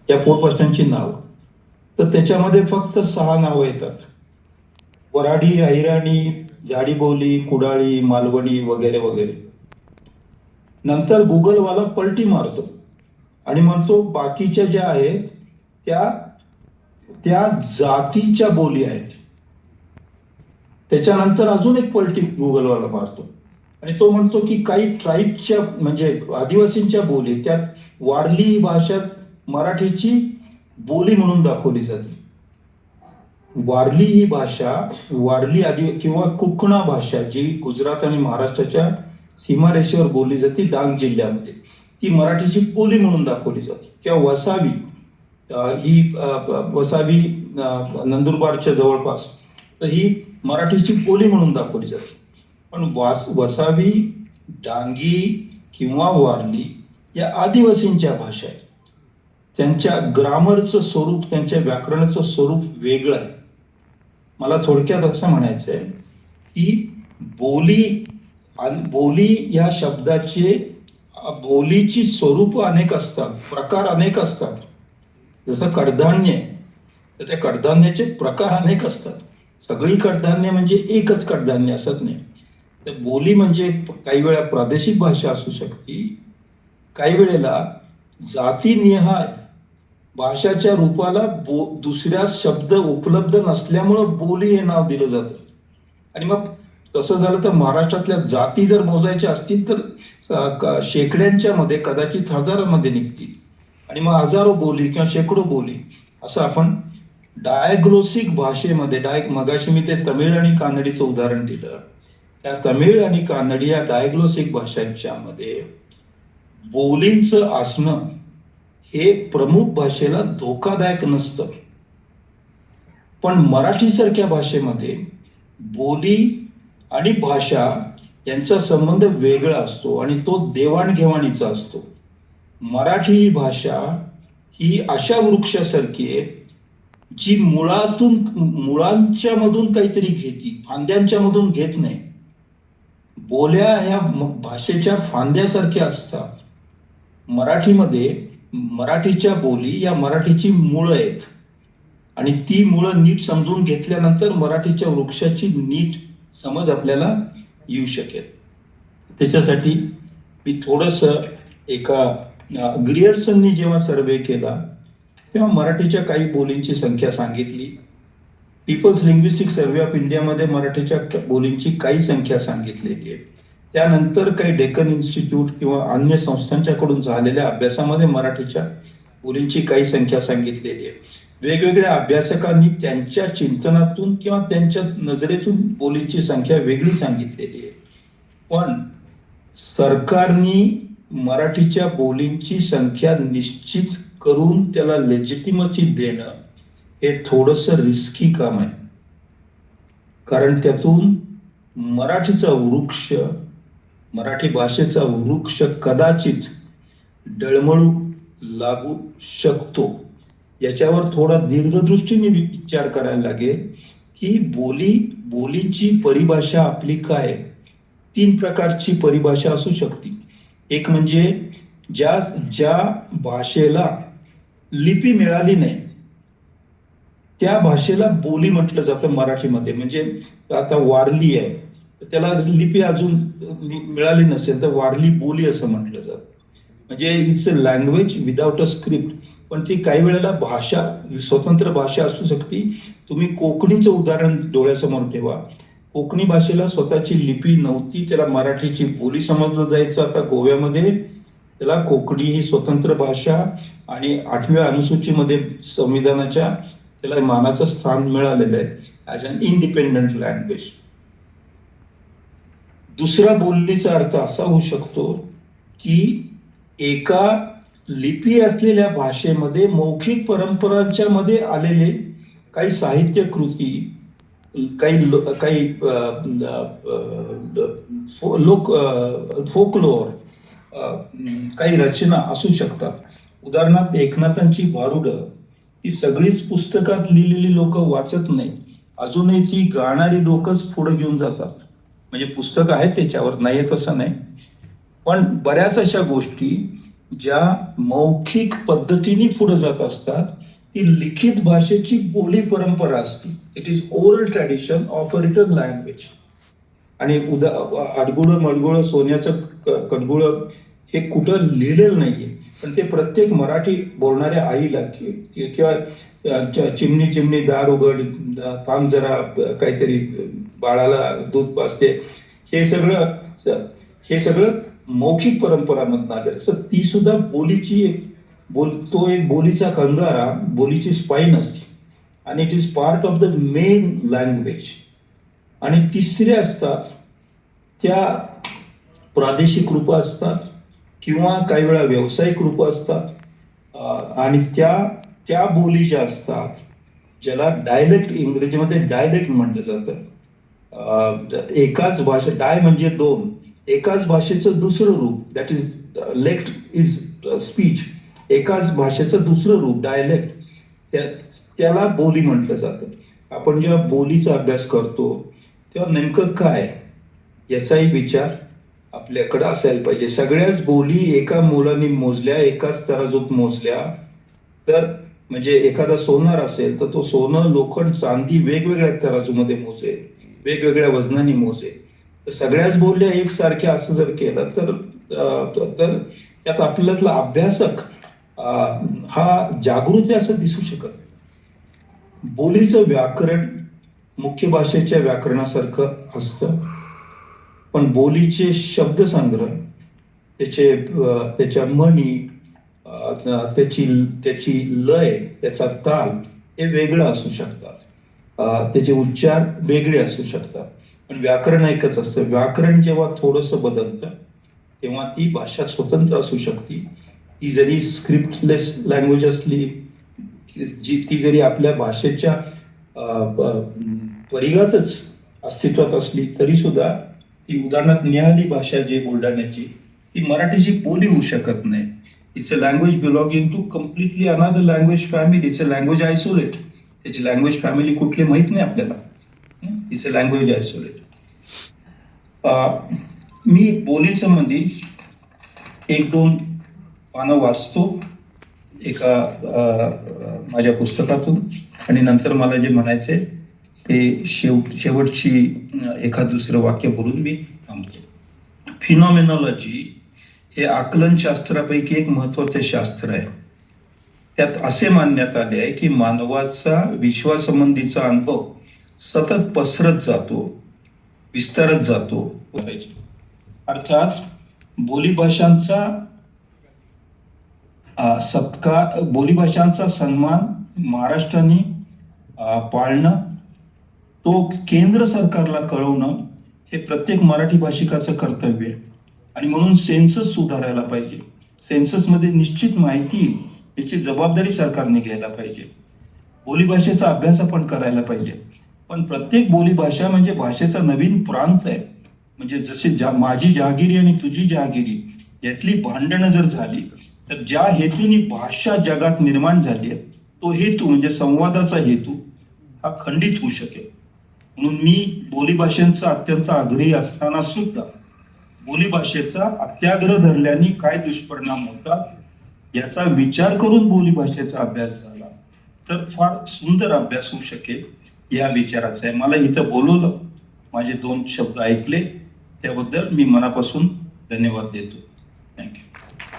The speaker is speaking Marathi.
त्या पोटप्रश्नांची नाव. तर त्याच्यामध्ये फक्त 6 नावं येतात: वऱ्हाडी, अहिराणी, झाडीबोली, कुडाळी, मालवणी वगैरे वगैरे. नंतर गुगलवाला पलटी मारतो आणि म्हणतो बाकीच्या ज्या आहेत त्या जातीच्या बोली आहेत. त्याच्यानंतर अजून एक पलटी गुगलवाला मारतो आणि तो म्हणतो की काही ट्राईबच्या म्हणजे आदिवासींच्या बोली, त्यात वारली ही भाषा मराठीची बोली म्हणून दाखवली जाते. वारली ही भाषा, वारली किंवा कुकणा भाषा जी गुजरात आणि महाराष्ट्राच्या सीमारेषेवर बोलली जाते डांग जिल्ह्यामध्ये, ती मराठीची बोली म्हणून दाखवली जाते. किंवा वसावी ही वसावी नंदुरबारच्या जवळपास, तर ही मराठीची बोली म्हणून दाखवली जाते. पण वसावी, डांगी किंवा वारली या आदिवासींच्या भाषा आहेत. त्यांच्या ग्रामरचं स्वरूप, त्यांच्या व्याकरणाचं स्वरूप वेगळं आहे. मला थोडक्यात असं म्हणायचंय की बोली या शब्दाचे, बोलीची स्वरूप अनेक असतात, प्रकार अनेक असतात. जसं कडधान्य, तर त्या कडधान्याचे प्रकार अनेक असतात. सगळी कडधान्य म्हणजे एकच कडधान्य असत नाही. तर बोली म्हणजे काही वेळा प्रादेशिक भाषा असू शकते, काही वेळेला जातीनिहाय भाषाच्या रूपाला दुसऱ्या शब्द उपलब्ध नसल्यामुळं बोली हे नाव दिलं जातं. आणि मग तसं झालं तर महाराष्ट्रातल्या जाती जर मोजायच्या असतील तर शेकड्यांच्या मध्ये, कदाचित हजारांमध्ये निघतील. आणि मग हजारो बोली किंवा शेकडो बोली असं आपण डायग्लोसिक भाषेमध्ये, मगाशी मी ते तमिळ आणि कानडीचं उदाहरण दिलं, त्या तमिळ आणि कानडी या डायग्लोसिक भाषांच्या मध्ये बोलींचं असणं हे प्रमुख भाषेला धोकादायक नसतं. पण मराठी सारख्या भाषेमध्ये बोली आणि भाषा यांचा संबंध वेगळा असतो आणि तो देवाणघेवाणीचा असतो. मराठी भाषा ही अशा वृक्षासारखी आहे जी मुळांच्या मधून काहीतरी घेते, फांद्यांच्या मधून घेत नाही. बोल्या ह्या भाषेच्या फांद्यासारख्या असतात. मराठीच्या बोली या मराठीची मुळं आहेत आणि ती मुळं नीट समजून घेतल्यानंतर मराठीच्या वृक्षाची नीट समज आपल्याला येऊ शकेल. त्याच्यासाठी मी थोडंसं ग्रियर्सननी जेव्हा सर्वे केला तेव्हा मराठीच्या काही बोलींची संख्या सांगितली. पीपल्स लिंग्विस्टिक सर्वे ऑफ इंडियामध्ये मराठीच्या बोलींची काही संख्या सांगितलेली आहे. त्यानंतर काही डेक्कन इन्स्टिट्यूट किंवा अन्य संस्थांच्याकडून झालेल्या अभ्यासामध्ये मराठीच्या बोलींची काही संख्या सांगितलेली आहे. वेगवेगळ्या अभ्यासकांनी त्यांच्या चिंतनातून किंवा त्यांच्या नजरेतून बोलींची संख्या वेगळी सांगितलेली आहे. पण सरकारने मराठीच्या बोलींची संख्या निश्चित करून त्याला लेजिटिमसी देणं हे थोडंसं रिस्की काम आहे. कारण त्यातून मराठीचा वृक्ष, मराठी भाषेचा वृक्ष कदाचित डळमळू लागू शकतो. याच्यावर थोडा दीर्घदृष्टीने विचार करायला लागेल की बोलींची परिभाषा आपली काय. 3 प्रकारची परिभाषा असू शकते. एक म्हणजे ज्या भाषेला लिपी मिळाली नाही त्या भाषेला बोली म्हटलं जातं मराठीमध्ये. म्हणजे आता वारली आहे, त्याला लिपी अजून मिळाली नसेल तर वारली बोली असं म्हटलं जातं. म्हणजे it's a language without a script. पण ती काही वेळेला भाषा, स्वतंत्र भाषा असू शकते. तुम्ही कोकणीचं उदाहरण डोळ्यासमोर ठेवा. कोकणी भाषेला स्वतःची लिपी नव्हती, त्याला मराठीची बोली समजलं जायचं. आता गोव्यामध्ये त्याला कोकणी ही स्वतंत्र भाषा आणि 8व्या अनुसूचीमध्ये संविधानाच्या त्याला मानाचं स्थान मिळालेलं आहे ॲज अन इंडिपेंडंट लँग्वेज. दुसरा बोलीचा अर्थ असा होऊ शकतो की एका लिपी असलेल्या भाषेमध्ये मौखिक परंपरांच्या मध्ये आलेले काही साहित्य कृती, काही फोकलोर, काही रचना असू शकतात. उदाहरणार्थ एकनाथांची भारुड ही सगळीच पुस्तकात लिहिलेली लोक वाचत नाही, अजूनही ती गाणारी लोकच पुढे घेऊन जातात. म्हणजे पुस्तक आहे त्याच्यावर, नाही तसं नाही, पण बऱ्याच अशा गोष्टी ज्या मौखिक पद्धतीने पुढे जात असतात ती लिखित भाषेची बोली परंपरा असते. It is oral tradition of a return language. आणि अडगुळं मडगुळं सोन्याचं कडगुळं हे कुठं लिहिलेलं नाहीये, पण ते प्रत्येक मराठी बोलणाऱ्या आईला किंवा चिमणी चिमणी दार उघड, थांब जरा काहीतरी बाळाला दूध पाजते, हे सगळं मौखिक परंपरामधून आलं. तर ती सुद्धा बोलीची तो एक बोलीचा कंगारा, बोलीची स्पाईन असते आणि it is part of the main language. आणि तिसरे असतात त्या प्रादेशिक रूप असतात किंवा काही वेळा व्यावसायिक रूप असतात. आणि त्या बोली ज्या असतात, ज्याला डायलेक्ट, इंग्रजीमध्ये डायलेक्ट म्हटलं जातं. एकाच भाषा, डाय म्हणजे दोन, एकाच भाषेचं दुसरं रूप, दॅट इज लेक्ट इज स्पीच. एकाच भाषेचं दुसरं रूप डायलेक्ट, त्याला बोली म्हटलं जातं. आपण जेव्हा बोलीचा अभ्यास करतो तेव्हा नेमकं काय याचाही विचार आपल्याकडे असायला पाहिजे. सगळ्याच बोली एका मोलाने मोजल्या, एकाच तराजूत मोजल्या तर, म्हणजे एखादा सोनार असेल तर तो सोनं, लोखंड, चांदी वेगवेगळ्या तराजूमध्ये मोजेल, वेगवेगळ्या वजनाने मोजेल. सगळ्याच बोलल्या एकसारख्या असं जर केलं तर त्यात आपल्यातला अभ्यासक हा जागृत आहे असं दिसू शकत. बोलीचं व्याकरण मुख्य भाषेच्या व्याकरणासारखं असतं, पण बोलीचे शब्दसंग्रह, त्याच्या म्हणी, त्याची लय, त्याचा ताल हे वेगळं असू शकतात. त्याचे उच्चार वेगळे असू शकतात, पण व्याकरण एकच असतं. व्याकरण जेव्हा थोडंसं बदलतं तेव्हा ती भाषा स्वतंत्र असू शकते. ती जरी स्क्रिप्टलेस लँग्वेज असली, ती जरी आपल्या भाषेच्या परिघातच अस्तित्वात असली तरी सुद्धा ती, उदाहरणार्थ निहाली भाषा जी बुलढाण्याची, ती मराठीची बोली होऊ शकत नाही. It's a language belonging to completely another language family. It's a language isolate. त्याची लँग्वेज फॅमिली कुठली माहित नाही आपल्याला. It's a language isolate. मी बोलीसंबंधी एक दोन पानं वाचतो एका माझ्या पुस्तकातून, आणि नंतर मला जे म्हणायचे ते शेवटची एखाद दुसरं वाक्य बोलून मी थांबतो. फिनॉमिनॉलॉजी हे आकलनशास्त्रापैकी एक महत्वाचे शास्त्र आहे. त्यात असे मानण्यात आले आहे की मानवाचा विश्वासंबंधीचा अनुभव सतत पसरत जातो, विस्तारत जातो. अर्थात बोलीभाषांचा सन्मान महाराष्ट्राने पाळणं, तो केंद्र सरकारला कळवणं हे प्रत्येक मराठी भाषिकाचं कर्तव्य आहे. आणि म्हणून सेन्सस सुधारायला पाहिजे. सेन्सस मध्ये निश्चित माहिती याची जबाबदारी सरकारने घ्यायला पाहिजे. बोलीभाषेचा अभ्यास आपण करायला पाहिजे. पण प्रत्येक बोलीभाषा म्हणजे भाषेचा नवीन प्रांत आहे. म्हणजे जसे माझी जहागिरी आणि तुझी जहागिरी यातली भांडणं जर झाली तर ज्या हेतूने भाषा जगात निर्माण झाली आहे तो हेतू म्हणजे संवादाचा हेतू हा खंडित होऊ शकेल. म्हणून मी बोलीभाषेचा अत्यंत आग्रही असताना सुद्धा बोलीभाषेचा अत्याग्रह धरल्याने काय दुष्परिणाम होतात याचा विचार करून बोलीभाषेचा अभ्यास झाला तर फार सुंदर अभ्यास होऊ शकेल या विचाराचा आहे. मला इथं बोलवलं, माझे 2 शब्द ऐकले त्याबद्दल मी मनापासून धन्यवाद देतो. थँक्यू.